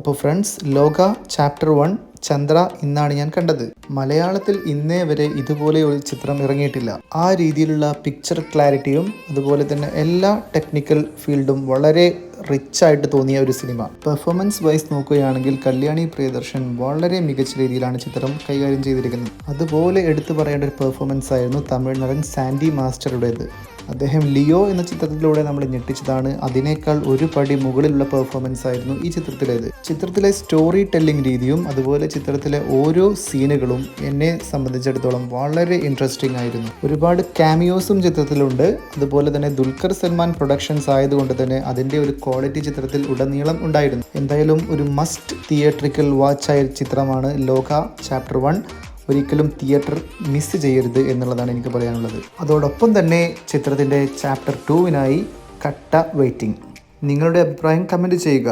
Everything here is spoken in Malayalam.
അപ്പോൾ ഫ്രണ്ട്സ്, ലോക ചാപ്റ്റർ 1 ചന്ദ്ര ഇന്നാണ് ഞാൻ കണ്ടത്. മലയാളത്തിൽ ഇന്നേ വരെ ഇതുപോലെ ഒരു ചിത്രം ഇറങ്ങിയിട്ടില്ല. ആ രീതിയിലുള്ള പിക്ചർ ക്ലാരിറ്റിയും അതുപോലെ തന്നെ എല്ലാ ടെക്നിക്കൽ ഫീൽഡും വളരെ റിച്ചായിട്ട് തോന്നിയ ഒരു സിനിമ. പെർഫോമൻസ് വൈസ് നോക്കുകയാണെങ്കിൽ കല്യാണി പ്രിയദർശൻ വളരെ മികച്ച രീതിയിലാണ് ചിത്രം കൈകാര്യം ചെയ്തിരിക്കുന്നത്. അതുപോലെ എടുത്തു പറയേണ്ട ഒരു പെർഫോമൻസ് ആയിരുന്നു തമിഴ് നടൻ സാൻഡി മാസ്റ്ററുടേത്. അദ്ദേഹം ലിയോ എന്ന ചിത്രത്തിലൂടെ നമ്മൾ ഞെട്ടിച്ചതാണ്. അതിനേക്കാൾ ഒരു പടി മുകളിലുള്ള പെർഫോമൻസ് ആയിരുന്നു ഈ ചിത്രത്തിലേത്. ചിത്രത്തിലെ സ്റ്റോറി ടെല്ലിംഗ് രീതിയും അതുപോലെ ചിത്രത്തിലെ ഓരോ സീനുകളും എന്നെ സംബന്ധിച്ചിടത്തോളം വളരെ ഇൻട്രസ്റ്റിംഗ് ആയിരുന്നു. ഒരുപാട് ക്യാമിയോസും ചിത്രത്തിലുണ്ട്. അതുപോലെ തന്നെ ദുൽഖർ സൽമാൻ പ്രൊഡക്ഷൻസ് ആയതുകൊണ്ട് തന്നെ അതിൻ്റെ ഒരു ക്വാളിറ്റി ചിത്രത്തിൽ ഉടനീളം ഉണ്ടായിരുന്നു. എന്തായാലും ഒരു മസ്റ്റ് തിയേറ്ററിക്കൽ വാച്ച് ആയ ചിത്രമാണ് ലോക ചാപ്റ്റർ 1. ഒരിക്കലും തിയേറ്റർ മിസ് ചെയ്യരുത് എന്നുള്ളതാണ് എനിക്ക് പറയാനുള്ളത്. അതോടൊപ്പം തന്നെ ചിത്രത്തിൻ്റെ ചാപ്റ്റർ 2 കട്ട വെയിറ്റിംഗ്. നിങ്ങളുടെ അഭിപ്രായം കമൻറ്റ് ചെയ്യുക.